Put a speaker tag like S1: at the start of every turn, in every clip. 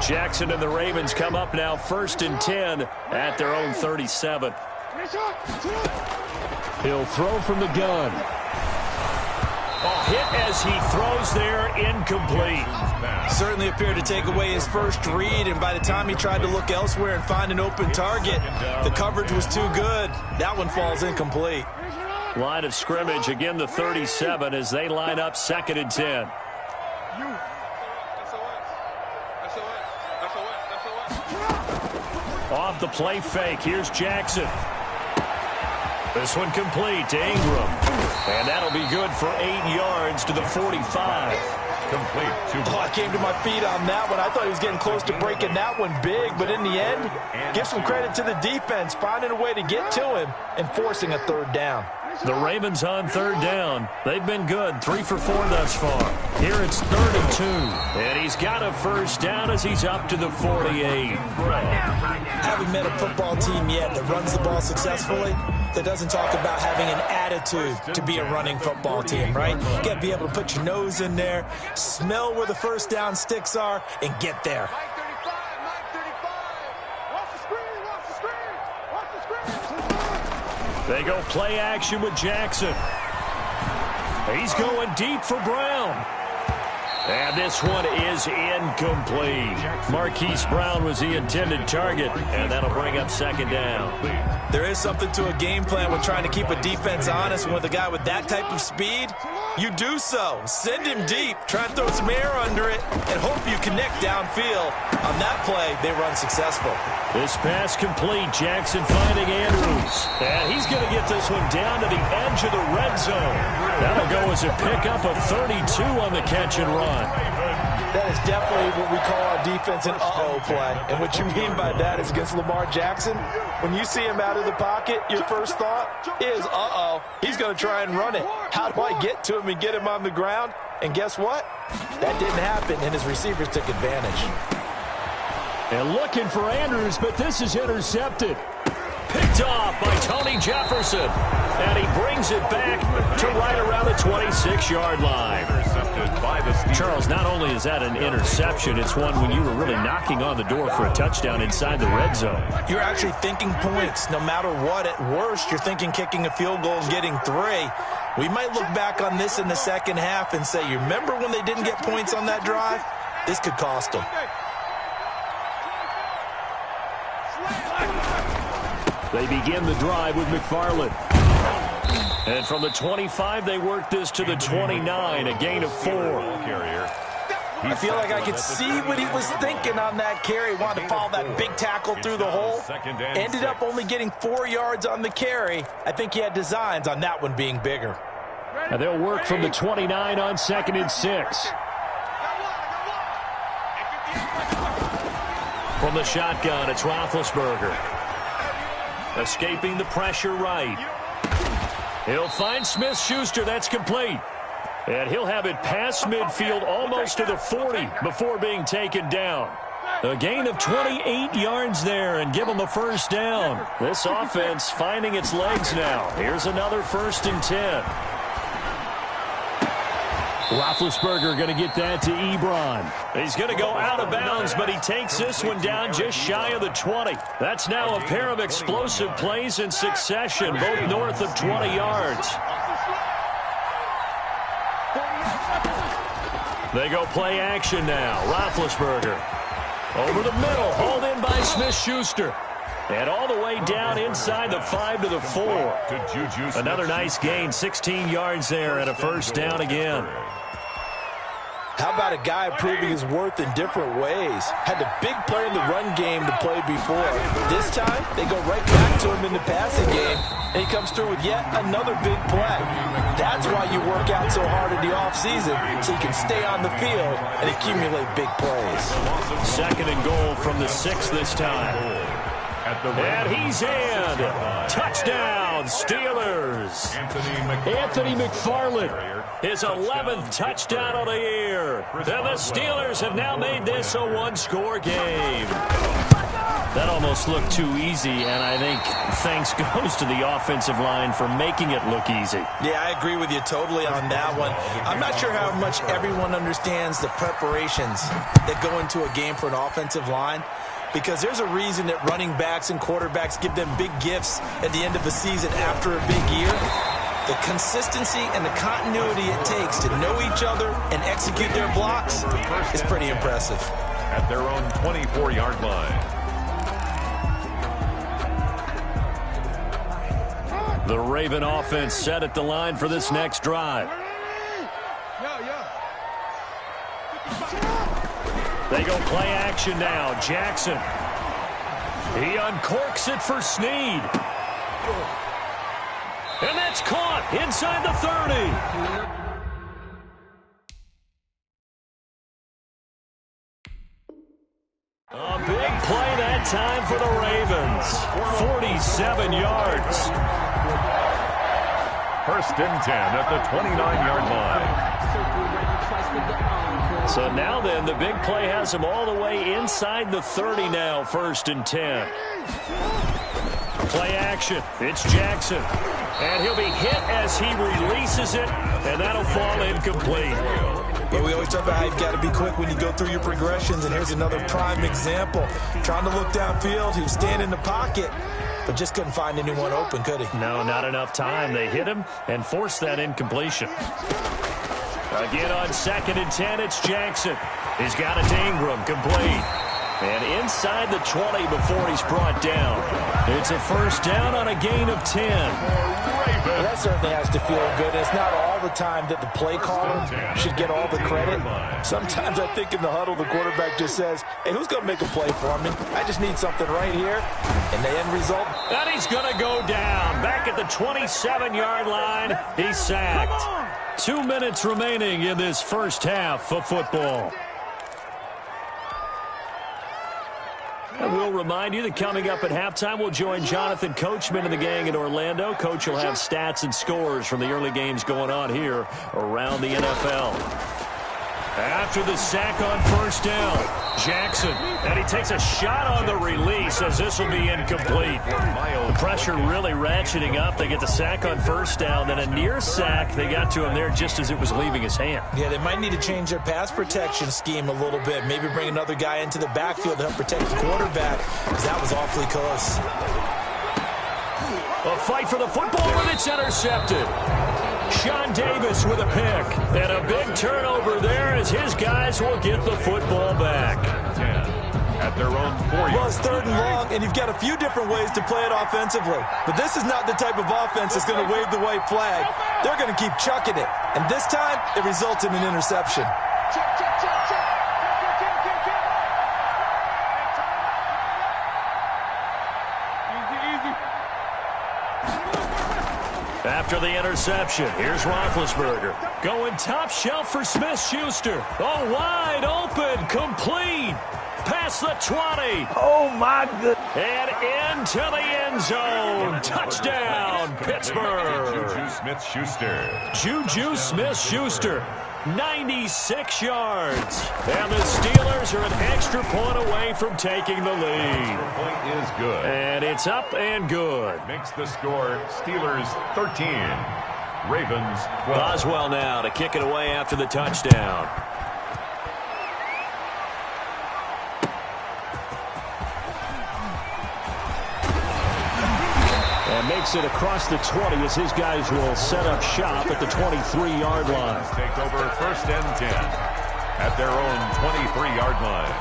S1: Jackson and the Ravens come up now 1st and 10 at their own 37.
S2: He'll throw from the gun.
S1: Hit as he throws there, incomplete.
S3: Certainly appeared to take away his first read, and by the time he tried to look elsewhere and find an open target, the coverage was too good. That one falls incomplete.
S1: Line of scrimmage, again the 37 as they line up 2nd and 10. Off the play fake, here's Jackson. This one complete to Ingram. And that'll be good for 8 yards to the 45.
S4: Complete.
S3: I came to my feet on that one. I thought he was getting close to breaking that one big, but in the end, give some credit to the defense, finding a way to get to him and forcing a 3rd down.
S1: The Ravens on 3rd down. They've been good, 3 for 4 thus far. Here it's 3rd and 2. And he's got a 1st down as he's up to the 48.
S3: Haven't met a football team yet that runs the ball successfully that doesn't talk about having an attitude to be a running football team, right? You got to be able to put your nose in there, smell where the 1st down sticks are, and get there.
S1: They go play action with Jackson. He's going deep for Brown. And this one is incomplete. Marquise Brown was the intended target, and that'll bring up 2nd down.
S3: There is something to a game plan when trying to keep a defense honest. With a guy with that type of speed, you do so. Send him deep, try and throw some air under it, and hope you connect downfield. On that play, they run successful.
S1: This pass complete. Jackson finding Andrews. And he's going to get this one down to the edge of the red zone. That'll go as a pickup of 32 on the catch and run.
S3: That is definitely what we call our defense an uh-oh play. And what you mean by that is against Lamar Jackson, when you see him out of the pocket, your first thought is, uh-oh, he's going to try and run it. How do I get to him and get him on the ground? And guess what? That didn't happen, and his receivers took advantage.
S1: And looking for Andrews, but this is intercepted. Picked off by Tony Jefferson. And he brings it back to right around the 26-yard line. Charles, not only is that an interception, it's one when you were really knocking on the door for a touchdown inside the red zone.
S3: You're actually thinking points. No matter what, at worst, you're thinking kicking a field goal and getting 3. We might look back on this in the second half and say, you remember when they didn't get points on that drive? This could cost them.
S1: They begin the drive with McFarland. And from the 25, they work this to the 29, a gain of 4.
S3: I feel like I could see what he was thinking on that carry. Wanted to follow that big tackle through the hole. Ended up only getting 4 yards on the carry. I think he had designs on that one being bigger.
S1: And they'll work from the 29 on 2nd and 6. From the shotgun, it's Roethlisberger. Escaping the pressure right. He'll find Smith-Schuster. That's complete. And he'll have it past midfield almost to the 40 before being taken down. A gain of 28 yards there and give him a 1st down. This offense finding its legs now. Here's another 1st and 10. Roethlisberger going to get that to Ebron. He's going to go out of bounds, but he takes this one down just shy of the 20. That's now a pair of explosive plays in succession, both north of 20 yards. They go play action now. Roethlisberger over the middle, hauled in by Smith-Schuster. And all the way down inside the 5 to the 4. Another nice gain, 16 yards there and a 1st down again.
S3: How about a guy proving his worth in different ways? Had the big play in the run game to play before. This time, they go right back to him in the passing game, and he comes through with yet another big play. That's why you work out so hard in the offseason, so you can stay on the field and accumulate big plays.
S1: 2nd and goal from the 6 this time. And he's in. Touchdown, Steelers.
S2: Anthony McFarland.
S1: His 11th touchdown of the year. And the Steelers have now made this a one-score game. That almost looked too easy, and I think thanks goes to the offensive line for making it look easy.
S3: Yeah, I agree with you totally on that one. I'm not sure how much everyone understands the preparations that go into a game for an offensive line, because there's a reason that running backs and quarterbacks give them big gifts at the end of the season after a big year. The consistency and the continuity it takes to know each other and execute their blocks is pretty impressive.
S4: At their own 24-yard line.
S1: The Raven offense set at the line for this next drive. They go play action now. Jackson. He uncorks it for Snead. And that's caught inside the 30. A big play that time for the Ravens. 47 yards.
S4: First and 10 at the 29-yard line.
S1: So now then, the big play has him all the way inside the 30 now, first and 10. Play action. It's Jackson. And he'll be hit as he releases it, and that'll fall incomplete.
S3: But we always talk about how you've got to be quick when you go through your progressions, and here's another prime example. Trying to look downfield, he was standing in the pocket, but just couldn't find anyone open, could he?
S1: No, not enough time. They hit him and forced that incompletion. Again on second and 10, it's Jackson. He's got it to Ingram, complete. And inside the 20 before he's brought down. It's a first down on a gain of 10.
S3: Well, that certainly has to feel good. It's not all the time that the play caller should get all the credit. Sometimes I think in the huddle, the quarterback just says, hey, who's going to make a play for me? I just need something right here. And the end result?
S1: And he's going to go down. Back at the 27-yard line, he's sacked. 2 minutes remaining in this first half of football. And we'll remind you that coming up at halftime, we'll join Jonathan Coachman and the gang in Orlando. Coach will have stats and scores from the early games going on here around the NFL. After the sack on first down, Jackson, and he takes a shot on the release as this will be incomplete. The pressure really ratcheting up. They get the sack on first down, then a near sack. They got to him there just as it was leaving his hand.
S3: Yeah, they might need to change their pass protection scheme a little bit. Maybe bring another guy into the backfield to help protect the quarterback, because that was awfully close.
S1: A fight for the football, and it's intercepted. Sean Davis with a pick. And a big turnover there as his guys will get the football back.
S4: 10 at their own 4-yard.
S3: Well, it's third and long, and you've got a few different ways to play it offensively. But this is not the type of offense that's going to wave the white flag. They're going to keep chucking it. And this time, it results in an interception.
S1: After the interception, here's Roethlisberger. Going top shelf for Smith-Schuster. Oh, wide open, complete. Past the 20.
S2: Oh, my goodness.
S1: And into the end zone. Touchdown, Pittsburgh.
S4: Juju Smith-Schuster.
S1: Juju Smith-Schuster. 96 yards. And the Steelers are an extra point away from taking the lead.
S4: Point is good.
S1: And it's up and good.
S4: Makes the score Steelers 13. Ravens 12.
S1: Boswell now to kick it away after the touchdown. And makes it across the 20 as his guys will set up shop at the 23-yard line.
S4: Take over first and 10 at their own 23-yard line.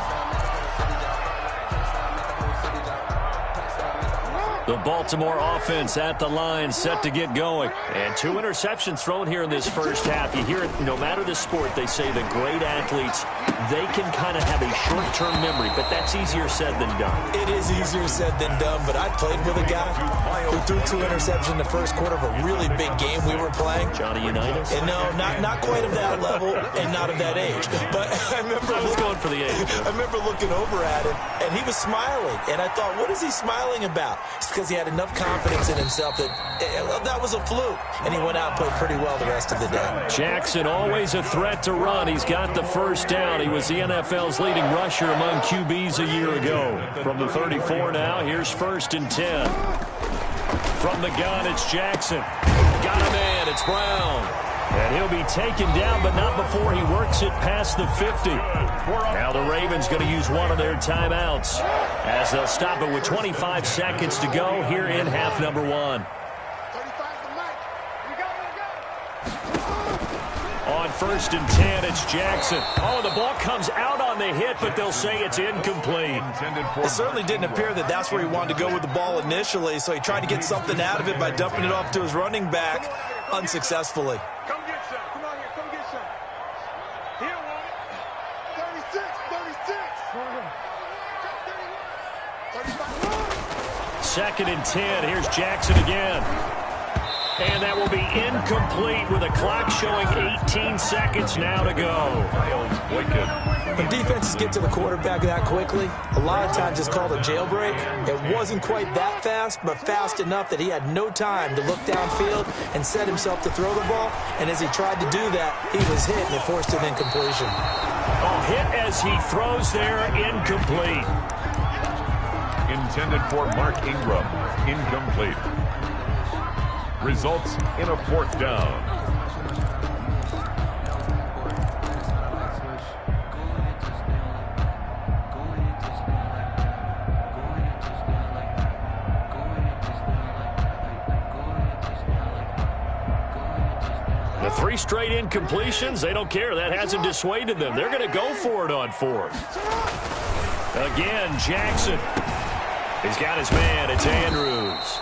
S1: The Baltimore offense at the line, set to get going. And 2 interceptions thrown here in this first half. You hear it, no matter the sport, they say the great athletes, they can kind of have a short-term memory, but that's easier said than done.
S3: It is easier said than done, but I played with a guy who threw 2 interceptions in the first quarter of a really big game we were playing.
S1: Johnny Unitas?
S3: And no, not quite of that level and not of that age. But I remember
S1: going for the age.
S3: I remember looking over at him, and he was smiling. And I thought, what is he smiling about? It's because he had enough confidence in himself that was a fluke. And he went out and played pretty well the rest of the day.
S1: Jackson always a threat to run. He's got the first down. He was the NFL's leading rusher among QBs a year ago. From the 34 now, here's 1st and 10. From the gun, it's Jackson. Got a man, it's Brown. And he'll be taken down, but not before he works it past the 50. Now the Ravens going to use one of their timeouts as they'll stop it with 25 seconds to go here in half number 1. On 1st and 10, it's Jackson. Oh, the ball comes out on the hit, but they'll say it's incomplete.
S3: It certainly didn't appear that that's where he wanted to go with the ball initially, so he tried to get something out of it by dumping it off to his running back unsuccessfully.
S5: Come get some. Come on here. Come get some. Here, want it. 36, 36.
S1: 2nd and 10. Here's Jackson again. And that will be incomplete with a clock showing 18 seconds now to go.
S3: When defenses get to the quarterback that quickly, a lot of times it's called a jailbreak. It wasn't quite that fast, but fast enough that he had no time to look downfield and set himself to throw the ball. And as he tried to do that, he was hit, and it forced an incompletion.
S1: Oh, hit as he throws there, incomplete.
S4: Intended for Mark Ingram, incomplete. Results in a 4th down.
S1: The 3 straight incompletions, they don't care. That hasn't dissuaded them. They're going to go for it on 4th. Again, Jackson. He's got his man. It's Andrews.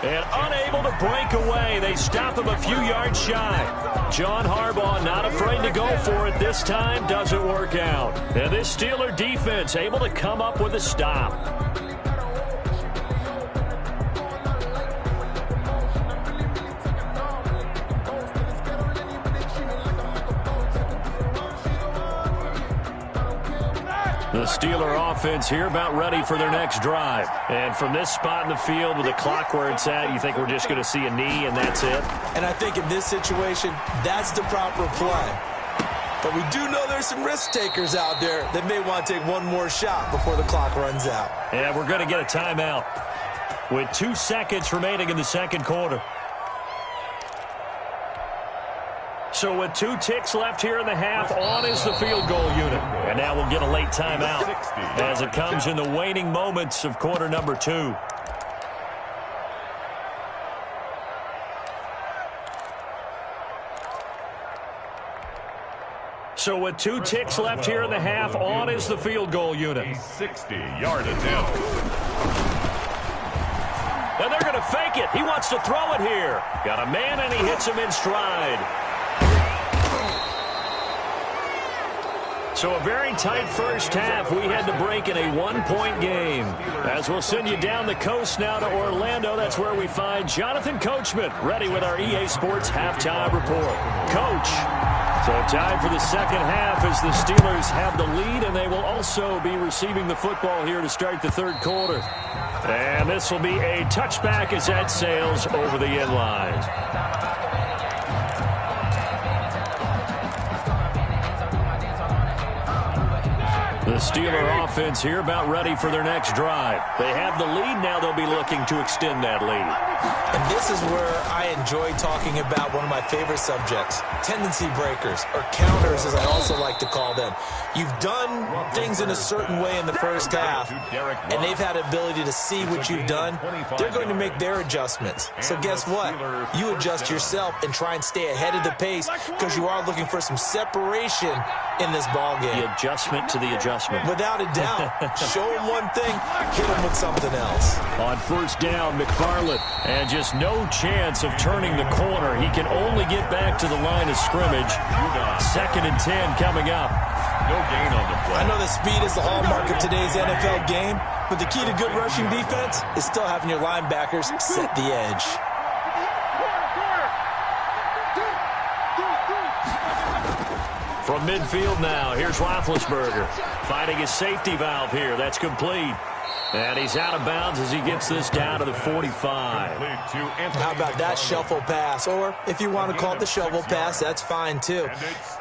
S1: And unable to break away. They stop him a few yards shy. John Harbaugh not afraid to go for it this time. Doesn't work out. And this Steeler defense able to come up with a stop. The Steeler offense here about ready for their next drive. And from this spot in the field with the clock where it's at, you think we're just going to see a knee and that's it?
S3: And I think in this situation, that's the proper play. But we do know there's some risk takers out there that may want to take one more shot before the clock runs out.
S1: And we're going to get a timeout with 2 seconds remaining in the second quarter. So with 2 ticks left here in the half, on is the field goal unit. And now we'll get a late timeout as it comes in the waning moments of quarter number 2. So with 2 ticks left here in the half, on is the field goal unit.
S4: A 60-yard attempt.
S1: And they're going to fake it. He wants to throw it here. Got a man, and he hits him in stride. So a very tight first half. We had to break in a 1-point game. As we'll send you down the coast now to Orlando, that's where we find Jonathan Coachman ready with our EA Sports halftime report. Coach. So time for the second half as the Steelers have the lead, and they will also be receiving the football here to start the third quarter. And this will be a touchback as that sails over the end line. The Steeler offense here about ready for their next drive. They have the lead. Now they'll be looking to extend that lead.
S3: And this is where I enjoy talking about one of my favorite subjects, tendency breakers, or counters as I also like to call them. You've done things in a certain way in the first half, and they've had the ability to see what you've done. They're going to make their adjustments. So guess what? You adjust yourself and try and stay ahead of the pace because you are looking for some separation in this ball game.
S1: The adjustment to the adjustment.
S3: Without a doubt. Show them one thing, hit them with something else.
S1: On first down, McFarland. And just no chance of turning the corner. He can only get back to the line of scrimmage. 2nd and 10 coming up.
S4: No gain on the play.
S3: I know that speed is the hallmark of today's NFL game, but the key to good rushing defense is still having your linebackers set the edge.
S1: From midfield now, here's Roethlisberger. Finding his safety valve here. That's complete. And he's out of bounds as he gets this down to the 45.
S3: How about that shuffle pass? Or if you want to call it the shovel pass, that's fine too.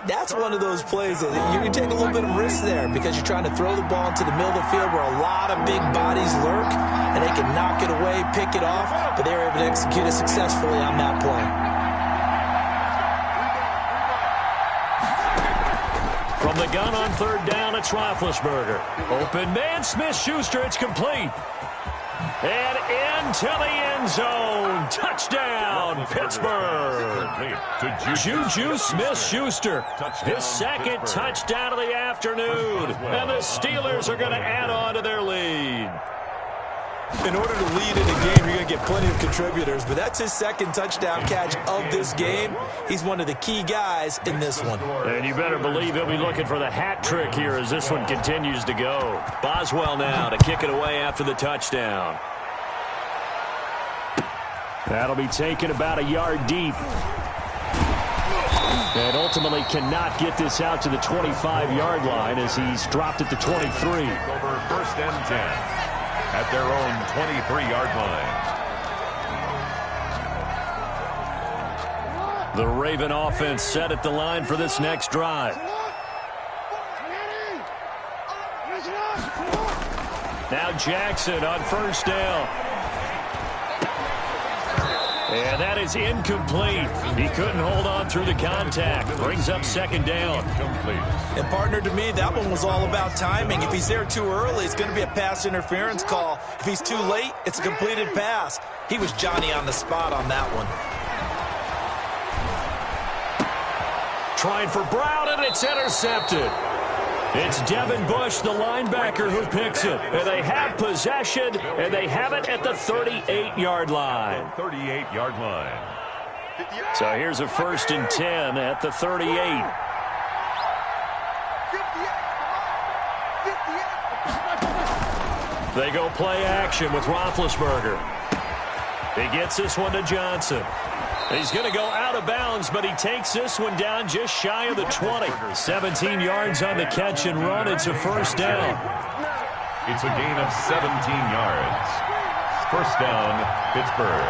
S3: That's one of those plays that you can take a little bit of risk there because you're trying to throw the ball into the middle of the field where a lot of big bodies lurk, and they can knock it away, pick it off, but they were able to execute it successfully on that play.
S1: From the gun on third down, it's Roethlisberger. Open man, Smith-Schuster, it's complete. And into the end zone. Touchdown, Pittsburgh. Juju Smith-Schuster, his second touchdown of the afternoon. And the Steelers are going to add on to their lead.
S3: In order to lead in a game, you're going to get plenty of contributors, but that's his second touchdown catch of this game. He's one of the key guys in this one.
S1: And you better believe he'll be looking for the hat trick here as this one continues to go. Boswell now to kick it away after the touchdown. That'll be taken about a yard deep. And ultimately cannot get this out to the 25-yard line as he's dropped it to 23.
S4: Over 1st and 10. At their own 23-yard line.
S1: The Raven offense set at the line for this next drive. Now Jackson on first down. And that is incomplete. He couldn't hold on through the contact. Brings up 2nd down.
S3: And partner, to me, that one was all about timing. If he's there too early, it's going to be a pass interference call. If he's too late, it's a completed pass. He was Johnny on the spot on that one.
S1: Trying for Brown, and it's intercepted. It's Devin Bush, the linebacker, who picks it. And they have possession, and they have it at the 38-yard line.
S4: 38-yard line.
S1: So here's a 1st and 10 at the 38. They go play action with Roethlisberger. He gets this one to Johnson. He's going to go out of bounds, but he takes this one down just shy of the 20. 17 yards on the catch and run. It's a 1st down.
S4: It's a gain of 17 yards. 1st down, Pittsburgh.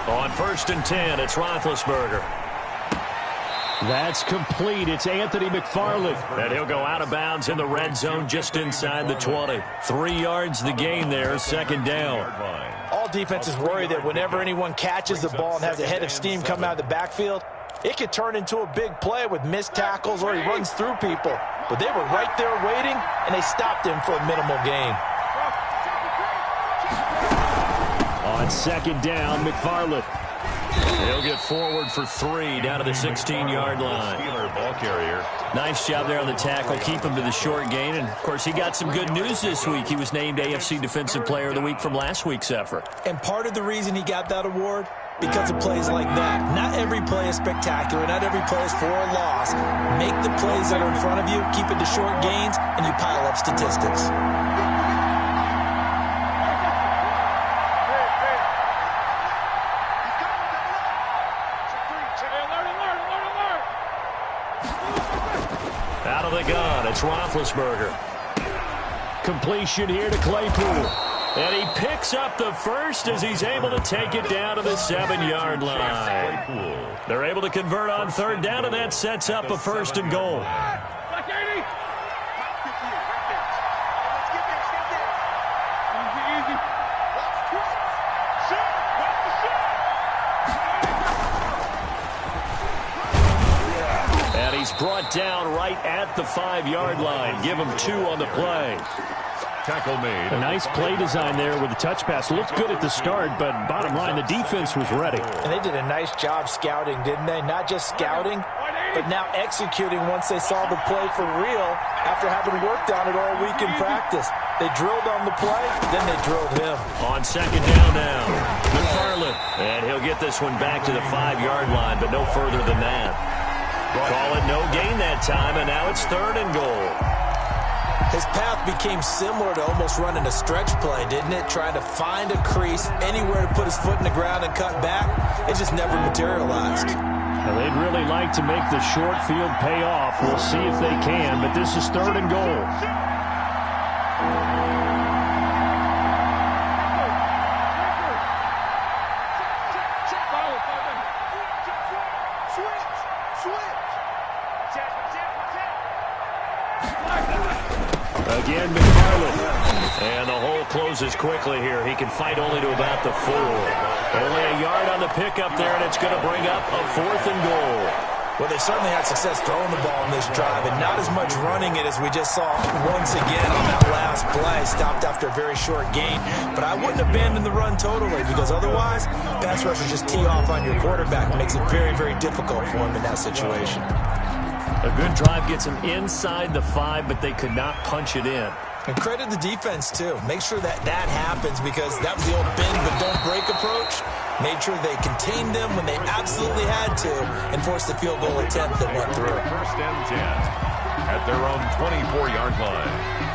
S1: On 1st and 10, it's Roethlisberger. That's complete. It's Anthony McFarland. And he'll go out of bounds in the red zone just inside the 20. 3 yards the gain there, 2nd down.
S3: All defenses worry that whenever anyone catches the ball and has a head of steam come out of the backfield, it could turn into a big play with missed tackles or he runs through people. But they were right there waiting, and they stopped him for a minimal gain.
S1: On 2nd down, McFarland. He'll get forward for 3 down to the 16-yard line.
S4: Steeler ball carrier.
S1: Nice job there on the tackle. Keep him to the short gain. And, of course, he got some good news this week. He was named AFC Defensive Player of the Week from last week's effort.
S3: And part of the reason he got that award, because of plays like that. Not every play is spectacular. Not every play is for a loss. Make the plays that are in front of you, keep it to short gains, and you pile up statistics.
S1: Out of the gun, it's Roethlisberger. Completion here to Claypool. And he picks up the first as he's able to take it down to the 7-yard line. They're able to convert on 3rd down, and that sets up a 1st and goal. he's brought down right at the 5-yard line. Give him 2 on the play.
S4: Tackle made.
S2: A nice play design there with the touch pass. Looked good at the start, but bottom line, the defense was ready.
S3: And they did a nice job scouting, didn't they? Not just scouting, but now executing once they saw the play for real after having worked on it all week in practice. They drilled on the play, then they drilled him.
S1: On second down now, McFarland. And he'll get this one back to the 5-yard line, but no further than that. Call it no gain that time, and now it's 3rd and goal.
S3: His path became similar to almost running a stretch play, didn't it? Trying to find a crease, anywhere to put his foot in the ground and cut back. It just never materialized.
S2: Now, they'd really like to make the short field pay off. We'll see if they can, but this is 3rd and goal.
S1: Again, McFarland. And the hole closes quickly here. He can fight only to about the 4. Only a yard on the pickup there, and it's going to bring up a 4th and goal.
S3: Well, they certainly had success throwing the ball in this drive, and not as much running it as we just saw once again on that last play. Stopped after a very short gain. But I wouldn't abandon the run totally, because otherwise, pass rushers just tee off on your quarterback. It makes it very, very difficult for him in that situation.
S1: A good drive gets them inside the 5, but they could not punch it in.
S3: And credit the defense, too. Make sure that that happens, because that was the old bend but don't break approach. Made sure they contained them when they absolutely had to and forced the field goal attempt that went through.
S4: 1st and 10 at their own 24-yard line.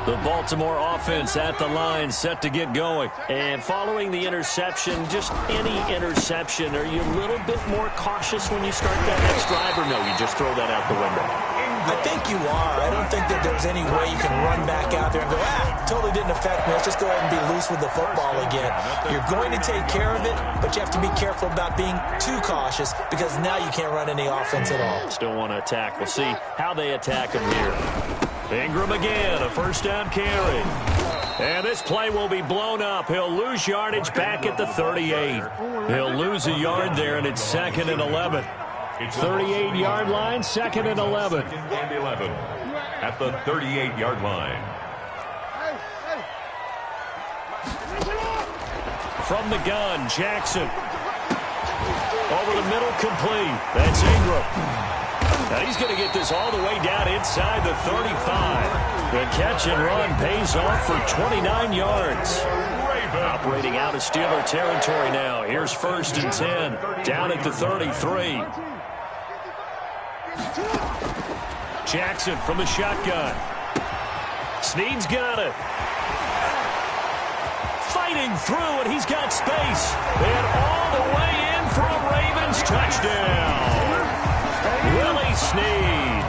S1: The Baltimore offense at the line, set to get going. And following the interception, just any interception, are you a little bit more cautious when you start that next drive, or no, you just throw that out the window?
S3: I think you are. I don't think that there's any way you can run back out there and go, totally didn't affect me. Let's just go ahead and be loose with the football again. You're going to take care of it, but you have to be careful about being too cautious, because now you can't run any offense at all.
S1: Still want to attack. We'll see how they attack him here. Ingram again, a 1st down carry. And this play will be blown up. He'll lose yardage back at the 38. He'll lose a yard there, and it's 2nd and 11.
S2: 38-yard line, 2nd and 11.
S4: 2nd and 11 at the 38-yard line.
S1: From the gun, Jackson. Over the middle, complete. That's Ingram. Now he's going to get this all the way down inside the 35. The catch and run pays off for 29 yards. Operating out of Steeler territory now. Here's 1st and 10. Down at the 33. Jackson from the shotgun. Snead's got it. Fighting through, and he's got space. And all the way in for a Ravens touchdown. Willie Snead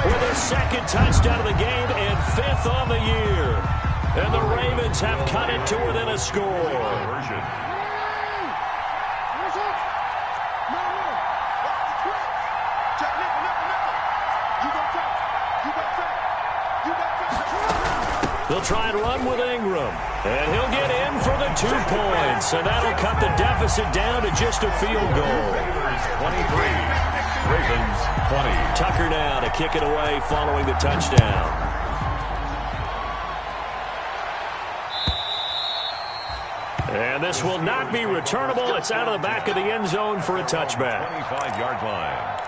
S1: with his 2nd touchdown of the game and 5th on the year. And the Ravens have cut it to within a score. They'll try and run with Ingram. And he'll get in for the 2 points. And that'll cut the deficit down to just a field goal.
S4: 23. Ravens 20.
S1: Tucker now to kick it away following the touchdown. And this will not be returnable. It's out of the back of the end zone for a touchback.
S4: 25-yard line.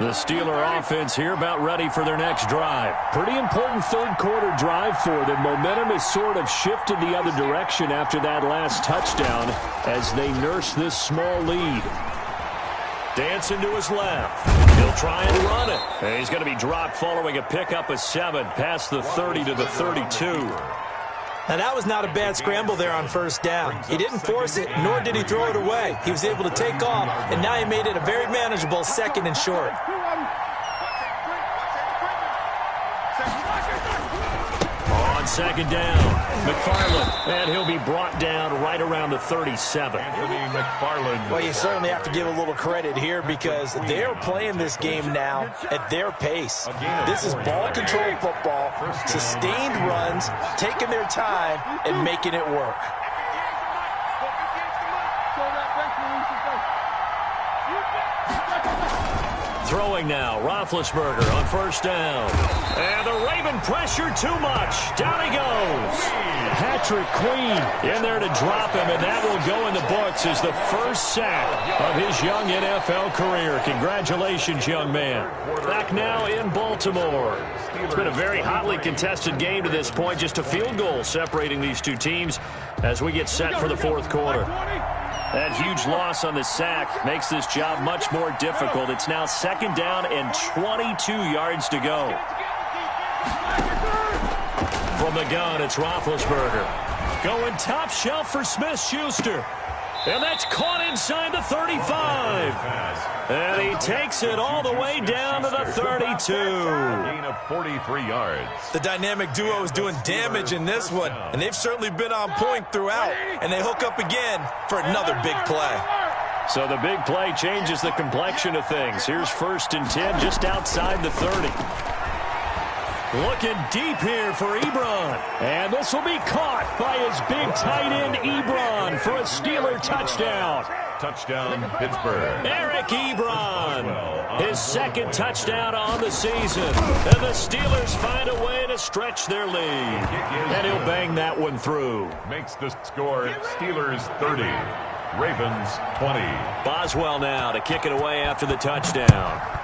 S1: The Steeler offense here about ready for their next drive. Pretty important 3rd quarter drive for them. Momentum has sort of shifted the other direction after that last touchdown as they nurse this small lead. Dancing to his left. He'll try and run it. And he's going to be dropped following a pickup of 7 past the 30 to the 32.
S3: Now, that was not a bad scramble there on 1st down. He didn't force it, nor did he throw it away. He was able to take off, and now he made it a very manageable 2nd and short.
S1: On 2nd down, McFarland, and he'll be brought down right around the 37.
S4: Anthony McFarland.
S3: Well, you certainly have to give a little credit here, because they're playing this game now at their pace. This is ball control football, sustained runs, taking their time, and making it work.
S1: Throwing now, Roethlisberger on first down. And the Raven pressure too much. Down he goes.
S2: Patrick Queen
S1: in there to drop him, and that will go in the books as the first sack of his young NFL career. Congratulations, young man. Back now in Baltimore. It's been a very hotly contested game to this point. Just a field goal separating these two teams as we get set for the fourth quarter. That huge loss on the sack makes this job much more difficult. It's now second down and 22 yards to go. From the gun, it's Roethlisberger. Going top shelf for Smith-Schuster. And that's caught inside the 35. And he takes it all the way down to the 32.
S4: Gain of 43 yards.
S3: The dynamic duo is doing damage in this one, and they've certainly been on point throughout. And they hook up again for another big play.
S1: So the big play changes the complexion of things. Here's 1st and 10 just outside the 30. Looking deep here for Ebron. And this will be caught by his big tight end Ebron for a Steeler touchdown.
S4: Touchdown, Pittsburgh.
S1: Eric Ebron, his second touchdown on the season. And the Steelers find a way to stretch their lead. And he'll bang that one through.
S4: Makes the score Steelers 30, Ravens 20.
S1: Boswell now to kick it away after the touchdown.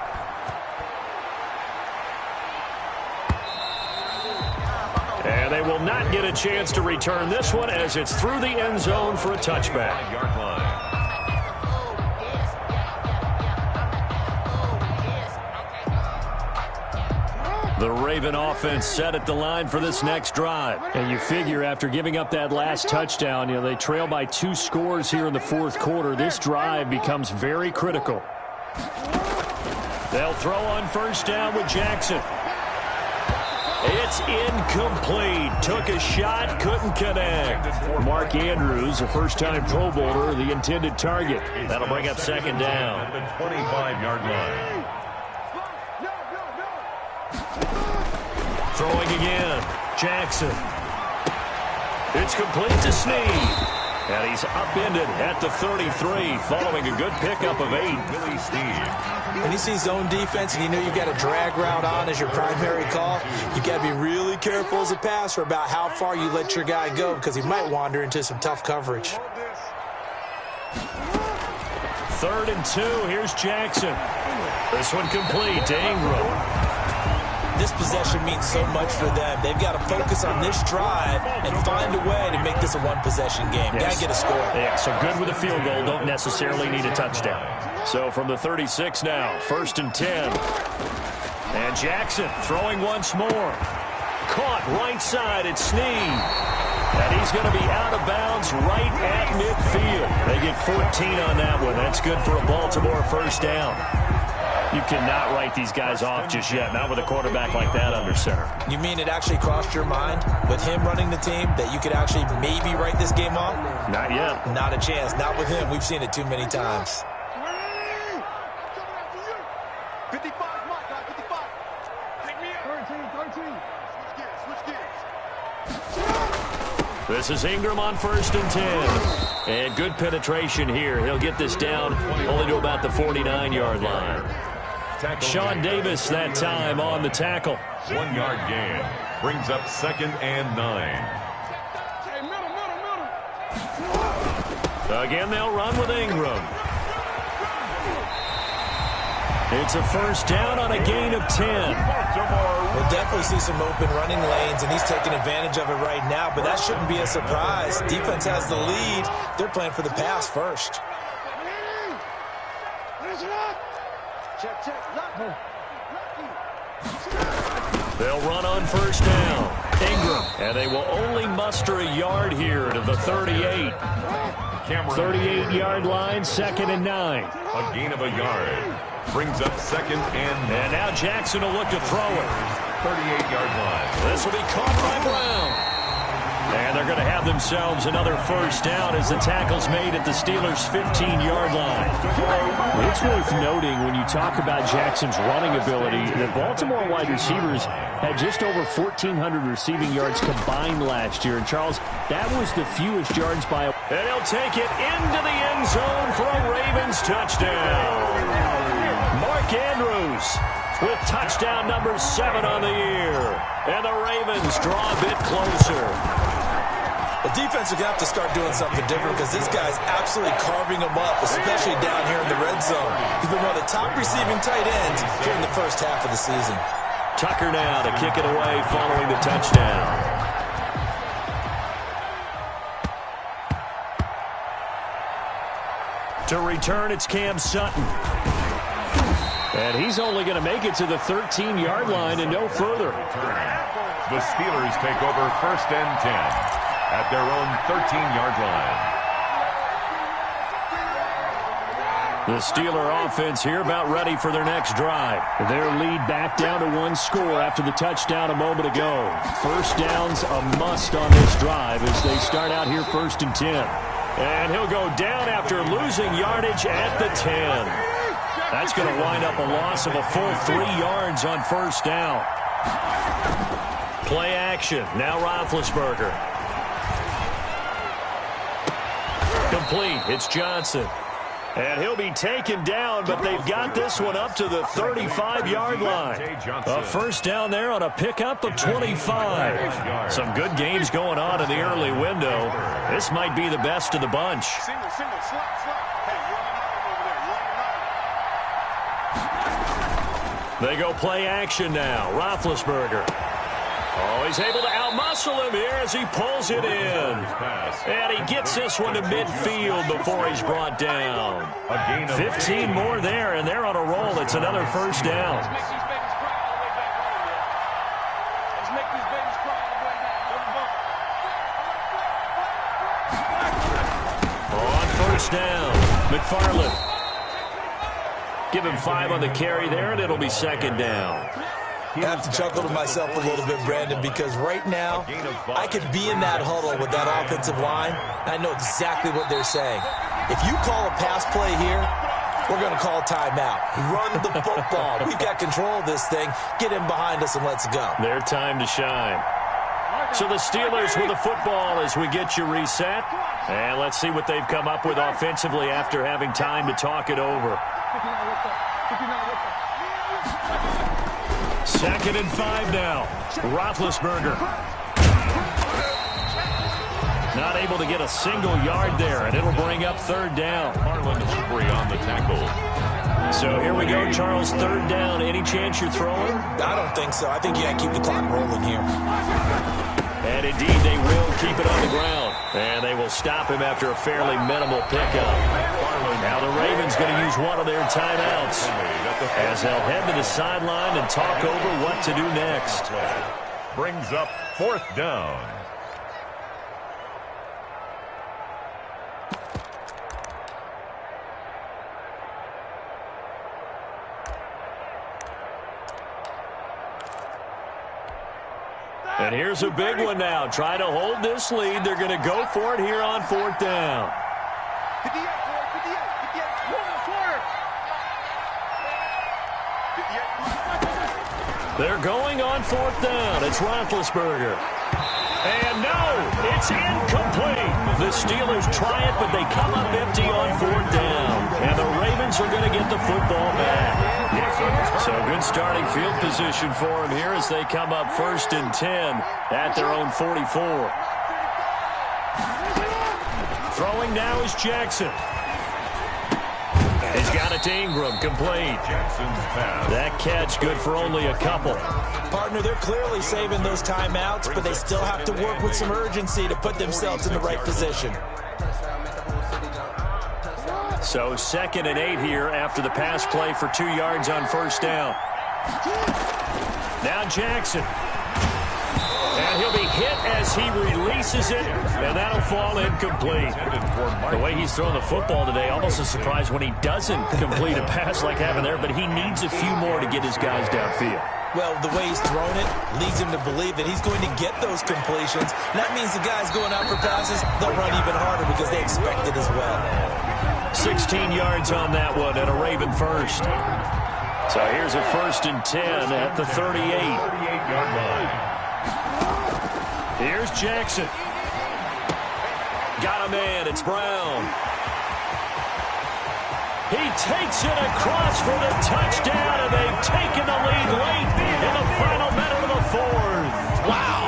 S1: And they will not get a chance to return this one as it's through the end zone for a touchback.
S4: Yard line.
S1: The Raven offense set at the line for this next drive.
S2: And you figure after giving up that last touchdown, they trail by 2 scores here in the fourth quarter. This drive becomes very critical.
S1: They'll throw on first down with Jackson. It's incomplete. Took a shot, couldn't connect.
S2: Mark Andrews, a first-time Pro Bowler, the intended target.
S1: That'll bring up second down.
S4: The 25-yard line.
S1: Throwing again. Jackson. It's complete to Snead. And he's upended at the 33 following a good pickup of 8.
S4: Willie Snead.
S3: When you see zone defense and you know you've got a drag route on as your primary call, you got to be really careful as a passer about how far you let your guy go because he might wander into some tough coverage.
S1: 3rd and 2. Here's Jackson. This one complete to Ingram.
S3: This possession means so much for them. They've got to focus on this drive and find a way to make this a one-possession game.
S1: Yes.
S3: Got to get a score.
S1: Yeah, so good with a field goal. Don't necessarily need a touchdown. So from the 36 now, 1st and 10. And Jackson throwing once more. Caught right side at Snead. And he's going to be out of bounds right at midfield. They get 14 on that one. That's good for a Baltimore first down. You cannot write these guys off just yet, not with a quarterback like that under center.
S3: You mean it actually crossed your mind with him running the team that you could actually maybe write this game off?
S1: Not yet.
S3: Not a chance. Not with him. We've seen it too many times.
S5: 55, Mike, 55. Take me out. 13. Switch gears.
S1: This is Ingram on 1st and 10. And good penetration here. He'll get this down only to about the 49-yard line. Sean Davis that time on the tackle.
S4: 1-yard gain. Brings up 2nd and 9.
S5: Hey, middle.
S1: Again, they'll run with Ingram. It's a first down on a gain of 10.
S3: We'll definitely see some open running lanes, and he's taking advantage of it right now, but that shouldn't be a surprise. Defense has the lead. They're playing for the pass first.
S5: Check.
S1: They'll run on first down. Ingram. And they will only muster a yard here to the 38. 38-yard line, 2nd and 9.
S4: A gain of a yard. Brings up 2nd and 9.
S1: And now Jackson will look to throw it.
S4: 38-yard line.
S1: This will be caught by Brown. And they're going to have themselves another first down as the tackle's made at the Steelers' 15-yard line.
S2: It's worth noting when you talk about Jackson's running ability that Baltimore wide receivers had just over 1,400 receiving yards combined last year. And, Charles, that was the fewest yards by...
S1: And he'll take it into the end zone for a Ravens touchdown. Mark Mark Andrews with touchdown number 7 on the year. And the Ravens draw a bit closer.
S3: The defense is going to have to start doing something different because this guy's absolutely carving them up, especially down here in the red zone. He's been one of the top receiving tight ends here in the first half of the season.
S1: Tucker now to kick it away following the touchdown. To return, it's Cam Sutton. And he's only going to make it to the 13-yard line and no further.
S4: The Steelers take over 1st and 10 at their own 13-yard line.
S1: The Steeler offense here about ready for their next drive.
S2: Their lead back down to 1 score after the touchdown a moment ago. First down's a must on this drive as they start out here 1st and 10.
S1: And he'll go down after losing yardage at the 10. That's going to wind up a loss of a full 3 yards on 1st down. Play action. Now Roethlisberger. Complete. It's Johnson. And he'll be taken down, but they've got this one up to the 35-yard line. A 1st down there on a pickup of 25. Some good games going on in the early window. This might be the best of the bunch. They go play action now. Roethlisberger. Oh, he's able to outmuscle him here as he pulls it in. And he gets this one to midfield before he's brought down. 15 more there, and they're on a roll. It's another 1st down. On 1st down, McFarland. Give him 5 on the carry there, and it'll be 2nd down.
S3: I have to chuckle to myself a little bit, Brandon, because right now I could be in that huddle with that offensive line, and I know exactly what they're saying. If you call a pass play here, we're going to call a timeout. Run the football. We've got control of this thing. Get in behind us and let's go.
S1: Their time to shine. So the Steelers with the football as we get you reset. And let's see what they've come up with offensively after having time to talk it over. 2nd and 5 now. Roethlisberger. Not able to get a single yard there, and it'll bring up 3rd down.
S4: Harlan Humphrey on the tackle.
S1: So here we go, Charles, 3rd down. Any chance you're throwing?
S3: I don't think so. I think you got to keep the clock rolling here.
S1: And indeed, they will keep it on the ground. And they will stop him after a fairly minimal pickup. Now the Ravens going to use one of their timeouts as they'll head to the sideline and talk over what to do next.
S4: Brings up 4th down.
S1: And here's a big one now. Try to hold this lead. They're going to go for it here on 4th down.
S5: 58, 58.
S1: They're going on 4th down. It's Roethlisberger. And no, it's incomplete. The Steelers try it, but they come up empty on 4th down. And the Ravens are going to get the football back. So good starting field position for them here as they come up 1st and 10 at their own 44. Throwing now is Jackson. He's got it to Ingram, complete. That catch good for only a couple.
S3: Partner, they're clearly saving those timeouts, but they still have to work with some urgency to put themselves in the right position.
S1: So 2nd and 8 here after the pass play for 2 yards on 1st down. Now Jackson. And he'll be hit as he releases it, and that'll fall incomplete. The way he's throwing the football today, almost a surprise when he doesn't complete a pass like having there, but he needs a few more to get his guys downfield.
S3: Well, the way he's thrown it leads him to believe that he's going to get those completions. And that means the guys going out for passes, they'll run even harder because they expect it as well.
S1: 16 yards on that one and a Raven first. So here's a 1st and 10 at the 38.
S4: 38-yard line.
S1: Here's Jackson. Got a man. It's Brown. He takes it across for the touchdown, and they've taken the lead late in the final minute of the fourth.
S3: Wow.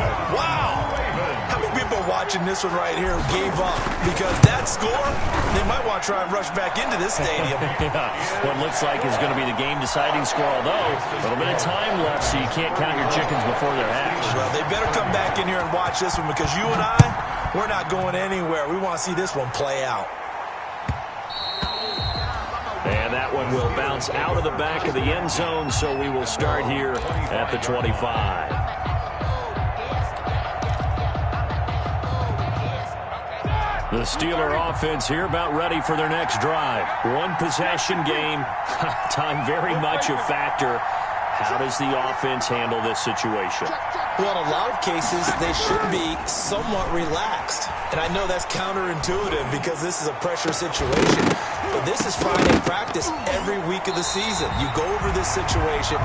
S3: How many people are watching this one right here who gave up? Because that score, they might want to try and rush back into this stadium.
S1: Yeah, what looks like is going to be the game-deciding score, although a little bit of time left, so you can't count your chickens before they're hatched.
S3: Well, they better come back in here and watch this one, because you and I, we're not going anywhere. We want to see this one play out.
S1: And that one will bounce out of the back of the end zone, so we will start here at the 25. The Steeler offense here about ready for their next drive. One possession game. Time very much a factor. How does the offense handle this situation?
S3: Well, in a lot of cases, they should be somewhat relaxed. And I know that's counterintuitive because this is a pressure situation. But this is Friday practice every week of the season. You go over this situation,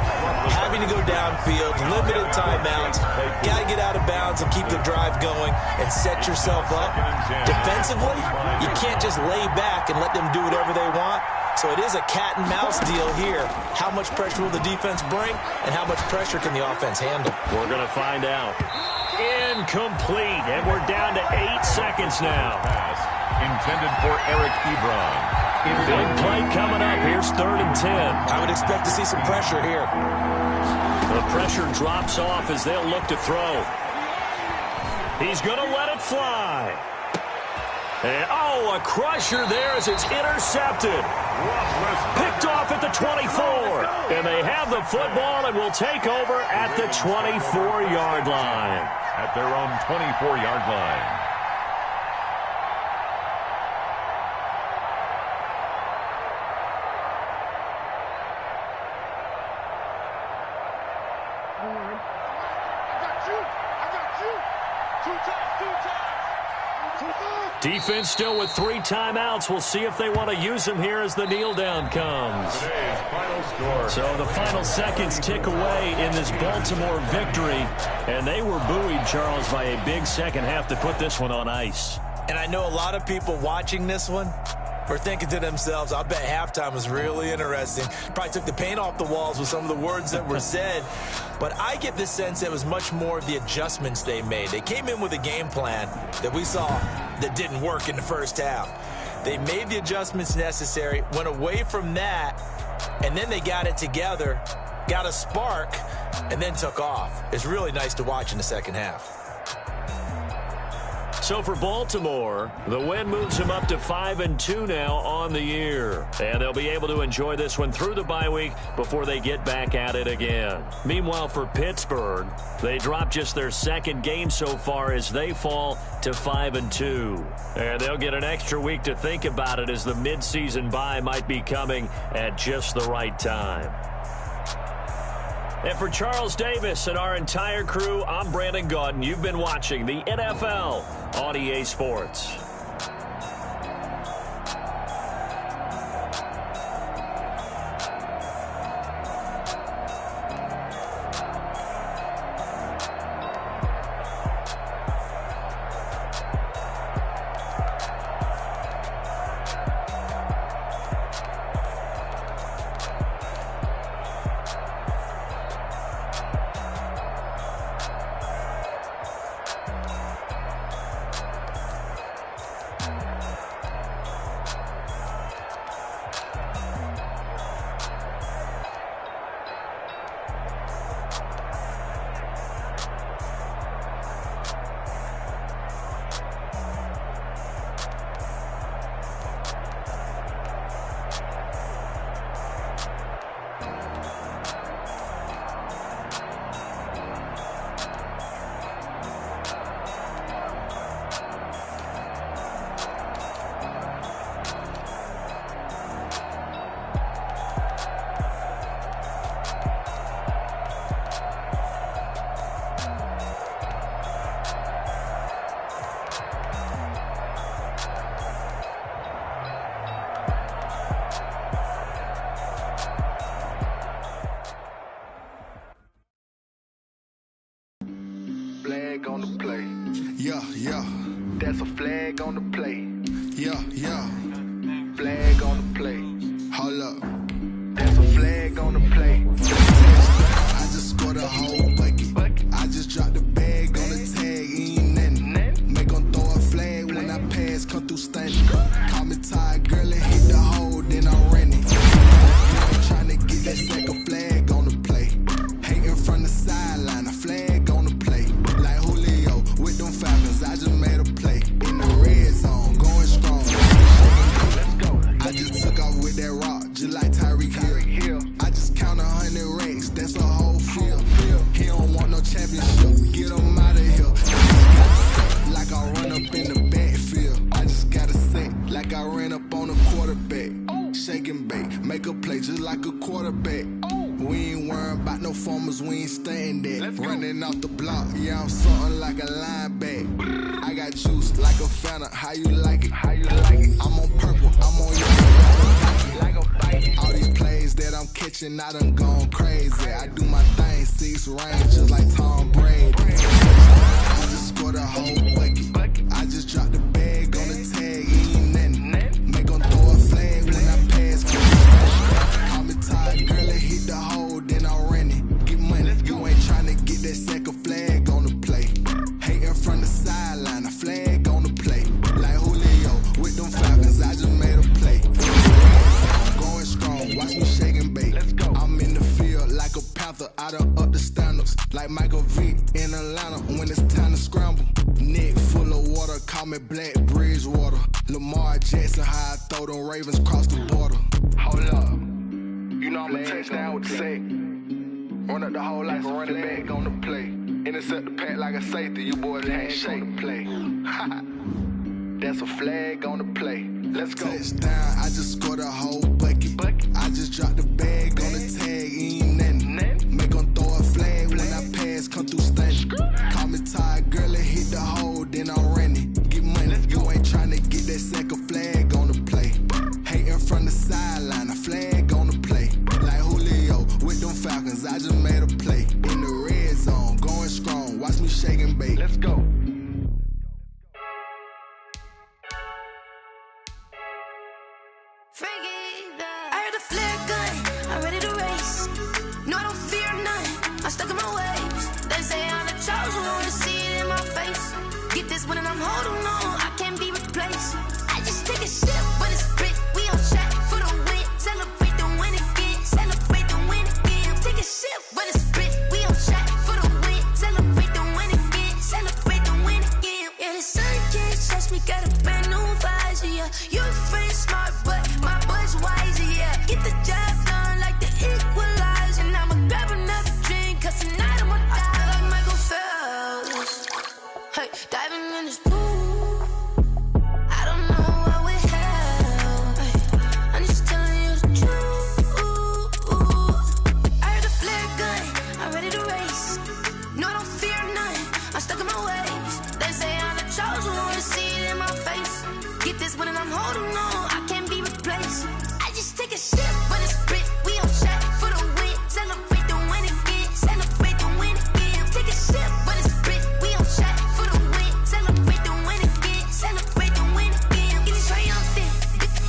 S3: having to go downfield, limited timeouts, got to get out of bounds and keep the drive going and set yourself up. Defensively, you can't just lay back and let them do whatever they want. So it is a cat and mouse deal here. How much pressure will the defense bring, and how much pressure can the offense handle?
S1: We're going to find out. Incomplete, and we're down to 8 seconds now.
S4: Pass intended for Eric Ebron.
S1: Big play coming up. Here's 3rd and 10.
S3: I would expect to see some pressure here.
S1: The pressure drops off as they'll look to throw. He's going to let it fly. And, a crusher there as it's intercepted. Picked off at the 24. And they have the football and will take over at the 24-yard line.
S4: At their own 24-yard line.
S1: Defense still with 3 timeouts. We'll see if they want to use them here as the kneel down comes.
S4: Today's final score.
S1: So the final seconds tick away in this Baltimore victory. And they were buoyed, Charles, by a big second half to put this one on ice.
S3: And I know a lot of people watching this one were thinking to themselves, I bet halftime was really interesting. Probably took the paint off the walls with some of the words that were said. But I get the sense it was much more of the adjustments they made. They came in with a game plan that we saw that didn't work in the first half. They made the adjustments necessary, went away from that, and then they got it together, got a spark, and then took off. It's really nice to watch in the second half.
S1: So for Baltimore, the win moves them up to 5-2 now on the year. And they'll be able to enjoy this one through the bye week before they get back at it again. Meanwhile, for Pittsburgh, they drop just their 2nd game so far as they fall to 5-2. And they'll get an extra week to think about it as the midseason bye might be coming at just the right time. And for Charles Davis and our entire crew, I'm Brandon Gaudin. You've been watching the NFL on EA Sports.
S6: Flag on the play.
S7: Yeah, yeah.
S6: That's a flag on the play.
S7: Yeah, yeah.
S6: Flag on the play. I ran up on a quarterback. Shake and bake, make a play just like a quarterback. We ain't worrying about no formers, we ain't staying there. Running off the block, yeah, I'm something like a linebacker. I got juice like a Fanta, how you like it? I'm on purple, I'm on yellow, like a bike. All these plays that I'm catching, I done gone crazy. I do my thing, 6 range, just like Tom Brady. I just scored a whole bucket. I just dropped the bag on the tag, ain't nothing. Make 'em throw a flag when I pass. Call me tired, girl, it hit the hole, then I ran it. Get money, you ain't tryna get that second flag on the play. Hating from the sideline, a flag on the play. Like Julio with them Falcons, I just made a play. Going strong, watch me shake and bake. I'm in the field like a panther, I done up the standards. Like Michael Vick in Atlanta when it's time to scramble. Neck full of water, call me Black Bridgewater. Lamar Jackson, how I throw them Ravens cross the border. Hold up, you know I'm a touchdown with the sack. Run up the whole like a running back on the play. Intercept the pack like a safety, you boys ain't shake the play. That's a flag on the play. Let's go. Touchdown, I just scored a whole bucket. I just dropped the bag on the tag, ain't nothing. Make 'em throw a flag when I pass, come through stunning. Call me tired, girl, it hit the hole, then I ran it. Get money, you ain't tryna get that second flag on the play. Hating from the sideline, a flag on the play. Like Julio with them Falcons, I just made a play. In the red zone, going strong, watch me shake and bake. Let's go.
S7: I heard the flare gun, I'm ready to race. No, I don't fear none, I'm stuck in my ways. They say I'm the chosen one, to see it in my face. Get this one and I'm holding on, I can't be replaced. I just take a sip, but it's split, we on track for the win. Celebrate the win again, celebrate the win again. Take a sip, but it's split, we on track for the win. Celebrate the win again, celebrate the win again. Yeah, the sun can't touch me, got a brand new visor, yeah. Your friend smart, but my bud's wiser, yeah. Get the job done like the equalizer. And I'ma grab another drink, cause tonight I'ma die like Michael Phelps. Hey, diving in this pool, I don't know what we have. Hey, I'm just telling you the truth. I heard the flare gun, I'm ready to race. No, I don't fear none, I'm stuck in my ways. They say I'm the chosen one, to see it in my face. Get this one and I'm holding on, I can't be replaced. I just take a sip, but it's split, we on track for the win. Celebrate the win again, celebrate the win again. Take a sip, but it's split, we on track for the win. Celebrate the win again, celebrate the win again. Get it triumphant,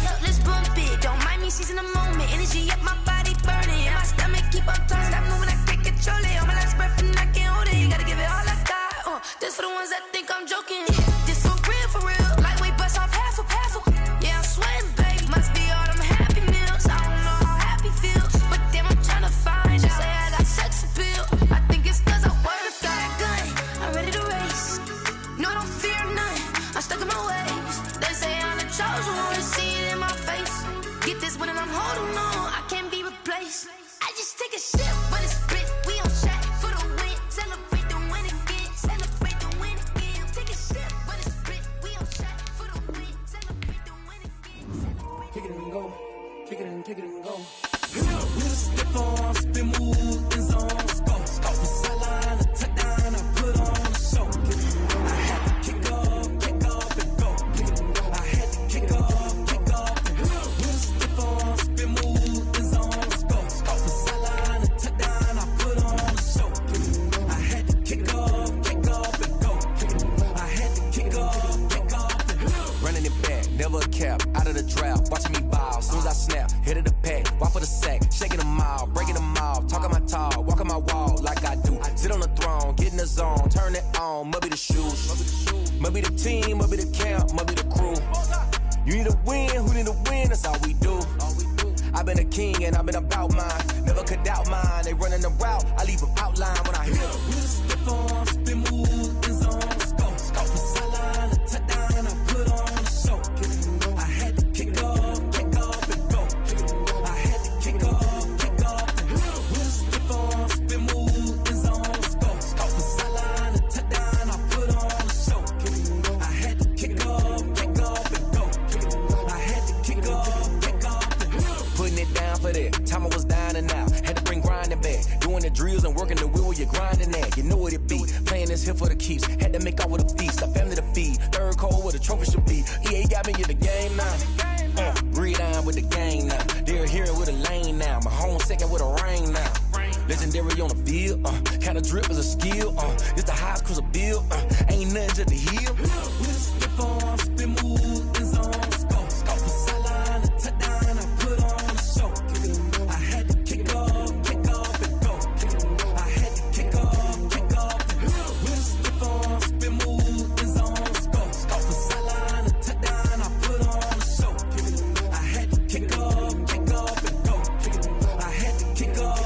S7: look, let's bump it. Don't mind me seizing the moment, energy up my body burning. And my stomach keep up turning, stop moving, I can't control it. On my last breath and I can't hold it, you gotta give it all I got. This for the ones that think I'm joking. This for real, lightweight bust off half a passel. Yeah, I'm sweating, babe, must be all them happy meals. I don't know how happy feels, but damn, I'm tryna find you. Say I got sex appeal, I think it's cause I work. Got a gun, I'm ready to race. No, I don't fear none, I'm stuck in my ways. They say I'm the chosen one, to see it in my face. Get this one and I'm holding on, I can't be replaced. I just take a sip, but it's split, we on track for the win. Celebrate the win again, celebrate the win again. Take a sip, but it's split, we on track for the win. Celebrate the win again.
S8: Kick it and go, kick it and go. With a stiff on, spin move, in zone, go. From sideline to touchdown, I put on a show. I had to kick off and go. I had to kick off and go. With a stiff on, spin move, in zone, go. From sideline to touchdown, I put on a show. I had to kick off and go. I had to kick off and go. Running it back, never a cap, out of the draft, watching me ball. Soon as I snap, hit of the pack, walk for the sack, shaking them all, breaking them off, talking my talk, walking my wall like I do. Sit on the throne, get in the zone, turn it on, must be the shoes, must be the team, must be the camp, must be the crew. You need a win, who need a win, that's all we do. I've been a king and I've been about mine, never could doubt mine. They running the route, I leave them outline when I hit them. We just step on, spin move, in zone, go. From sideline to touchdown, I put on a show. I had to kick off and go. I had to kick off and go. We just step on, spin move, in zone, go. From sideline to touchdown, I put on a show. I had to kick off and go. I had for that. Time I was down and out, had to bring grinding back. Doing the drills and working the wheel where you're grinding at. You know what it be, playing this here for the keeps. Had to make out with a feast, a family to feed. Third cold where the trophy should be. EA got me in the game now. Breathe on with the game now. They're hearing with a lane now. My home second with a rain now. Legendary on the field, kinda drip is a skill, it's the highest cruiser bill, ain't nothing just to heal.
S9: With a stiff on, spin move, in zone, scope for sideline, a touchdown, I put on a show. I had to kick off and go. I had to kick off and go. With a stiff on, spin move, in zone, scope for sideline, a touchdown, I put on a show. I had to kick off and go. I had to kick off.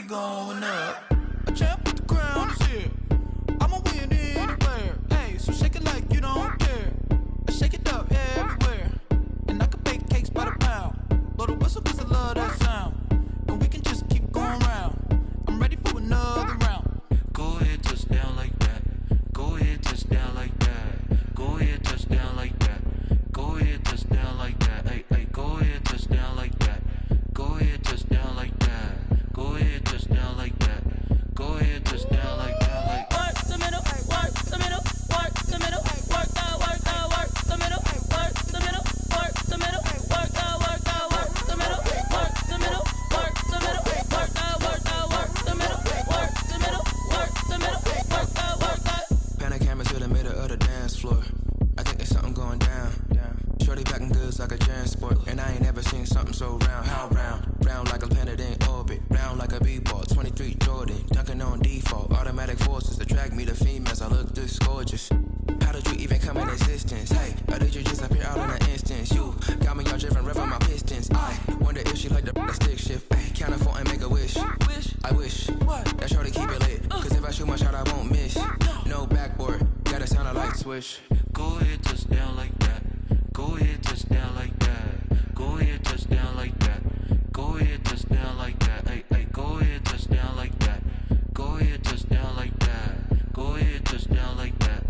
S10: Going up, a champ with the crown is here. I'ma win anywhere. Hey, so shake it like you don't care. I shake it up everywhere, and I can bake cakes by the pound. Blow the whistle 'cause I love that sound, and we can just keep going round. I'm ready for another round.
S11: Go ahead, touch down like that. Go ahead, touch down like that. Go ahead, touch down like that. Go ahead, touch down like that. Hey, hey, go ahead, touch down like that. Go ahead, touch down like that. Go ahead, touch down like that. Go ahead, touch down like that. Like
S10: work the middle, work the middle, work the middle, work that, work the middle, work the middle, work the middle, work that, work the middle, work the middle, work the middle, work that, work the middle, work the middle, work the middle, work that.
S12: Pan the camera to the middle of the dance floor. I think there's something going down. Shorty backing goods like a transport, and I ain't never seen something so round. How round? Round like a planet in orbit, round like a b-ball. 23 Jordan, dunking on default. Automatic forces attract me to females. I look this gorgeous. How did you even come in existence? Hey, or did you just appear out in an instance? You got me all driven, revving my pistons. I wonder if she like the stick shift. Ay, count a 4 and make a wish. I wish that shorty keep it lit, 'cause if I shoot my shot, I won't miss. No backboard, gotta sound a light switch.
S11: go ahead, touch down like that. Go ahead, touch down like that. Go ahead, touch down like that. Go ahead, touch down like that. Hey, hey, go ahead, touch down like that. Go ahead, touch down like that. Go ahead, touch down like that.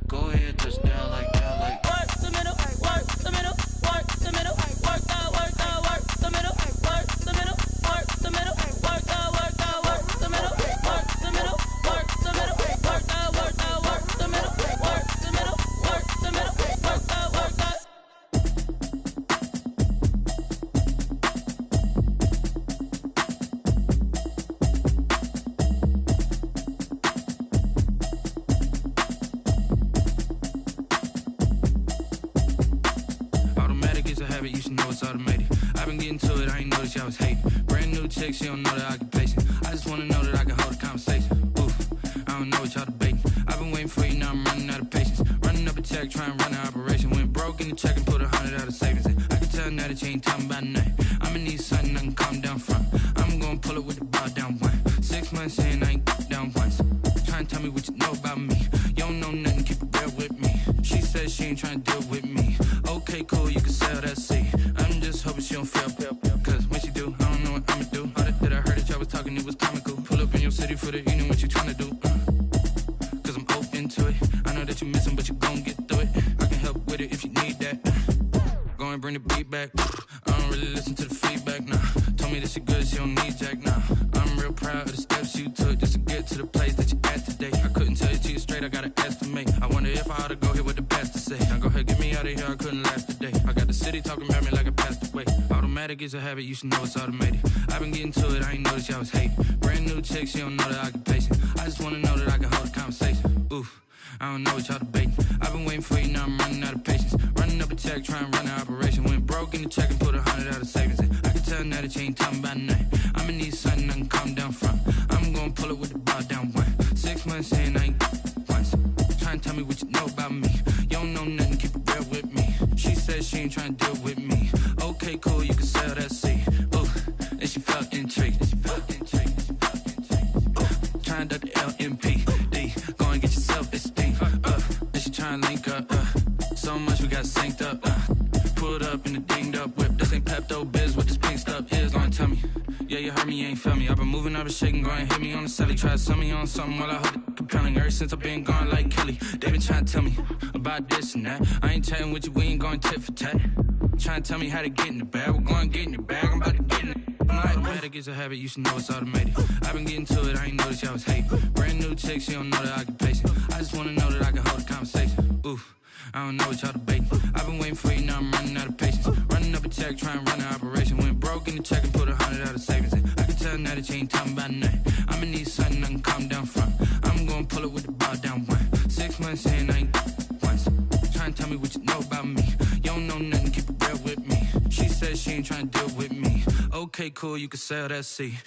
S11: Go ahead, touch down like that. Like
S10: work the middle, work the middle, work the middle, work that, work the middle, work the middle, work the middle, work that, work the middle, work the middle, work the middle, work that, work the middle, work the middle, work the middle, work that, work that.
S12: Habit, you should know it's automated. I've been getting to it, I ain't noticed y'all was hating. Brand new chick, she don't know the occupation. I just wanna know that I can hold a conversation. Oof, I don't know what y'all debating. I've been waiting for you, now I'm running out of patience. Running up a check, trying to run an operation. Went broke in the check and put 100 out of savings in. I can tell now that you ain't talking about nothing. I'ma need something I can calm down from. I'm gonna pull it with the bar down one. 6 months in, I ain't down once. Trying to tell me what you know about me. You don't know nothing, keep it real with me. She said she ain't trying to deal with me. Okay, cool, you can sell that seat. I'm just hoping she don't fail. Cause when she do, I don't know what I'ma do. All that I heard that y'all was talking, it was comical. Pull up in your city for the evening, what you tryna do? Cause I'm open to it. I know that you missing, but you gon' get through it. I can help with it if you need that. Go and bring the beat back. I don't really listen to the feedback, nah. Told me that she good, she don't need jack, nah. I'm real proud of the steps you took just to get to the place that you at today. I couldn't tell it to you straight, I gotta estimate. I wonder if I ought to go here with the best to say. Now go ahead, get me out of here, I couldn't last a day. I got the city talking about me like I passed away. Automatic automatic, it's a habit, you should know it's automated. I've been getting to it, I ain't noticed y'all was hating. Brand new chick, she don't know the occupation. I just wanna know that I can hold a conversation. Oof, I don't know what y'all debating. I've been waiting for you, now I'm running out of patience. Running up a check, trying to run an operation. Went broke in the check and put 100 out of savings in. I can tell now that you ain't talking about nothing. I'ma need something I can calm down from. I'm gonna pull it with the ball down one. 6 months in, I ain't once. Trying to tell me what you know about me. You don't know nothing, keep it real with me. She said she ain't trying to deal with me. Okay, cool, you can sell that seed. Ooh, and she felt intrigued. Trying to duck the LMPD. Go and get your self-esteem. And she trying to link up. So much we got synced up. Pulled up in the dinged up whip. This ain't Pepto-Biz, what this pink stuff is. Gonna tell me. Yeah, you heard me, you ain't feel me. I've been moving, I've been shaking, go and hit me on the celly. Try to sell me on something while I hold it compelling. Ever since I've been gone like Kelly, they been trying to tell me about this and that. I ain't chatting with you, we ain't going tit for tat. Trying to tell me how to get in the bag. We're going to get in your bag, I'm about to get in it. I'm like, automatic is a habit, you should know it's automated. I've been getting to it, I ain't noticed y'all was hating. Brand new chick, she don't know the occupation. I just wanna know that I can hold a conversation. Oof, I don't know what y'all debating. I've been waiting for you, now I'm running out of patience. Running up a check, trying to run an operation. Went broke in the check and put 100 out of savings in. I can tell now that you ain't talking about nothing. I'ma need something I can calm down from. I'm gonna pull it with the ball down one. 6 months in, I ain't once. Trying to tell me what you know about me. You don't know nothing, keep it real with me. She said she ain't trying to deal with me. Okay, cool, you can sell that seed.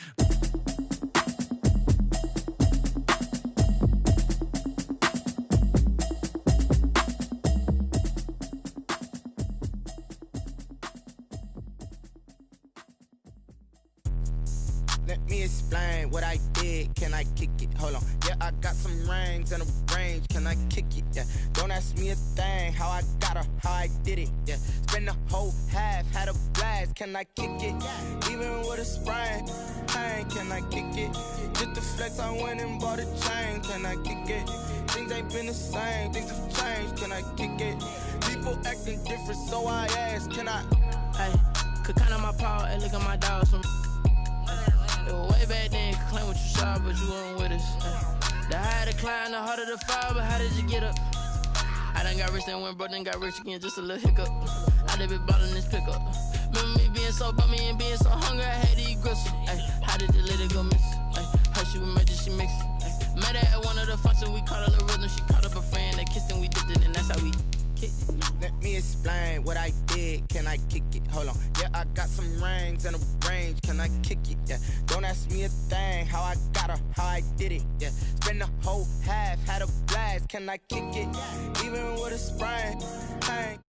S13: Let me explain what I did. Can I kick it? Hold on. Yeah, I got some rings and a range. Can I kick it? Yeah. Don't ask me a thing. How I got her, how I did it. Yeah. Spend the whole half, had a blast. Can I kick it? Even with a sprain. Hey, can I kick it? Just the flex, I went and bought a chain. Can I kick it? Things ain't been the same. Things have changed. Can I kick it? People acting different, so I ask. Can I?
S14: Hey, could count on my power and look at my dogs from. It was way back then, could claim what you saw, but you weren't with us. The higher the climb, the harder the fall, but how did you get up? I done got rich and went broke, then got rich again, just a little hiccup. I done been ballin' this pickup. Remember me being so bummy and being so hungry, I had to eat gristle. How did the lady go miss? Her she was magic, she mixed it. Met her at one of the functions, we caught a little rhythm. She caught up a friend, they kissed and we dipped it, and that's how we kicked it.
S13: Let me explain what I did. Can I kick it? Hold on. Yeah, I got some rings and a range. Can I kick it? Yeah. Don't ask me a thing. How I got her, how I did it. Yeah. Spend the whole half, had a blast. Can I kick it? Even with a sprain. Hey.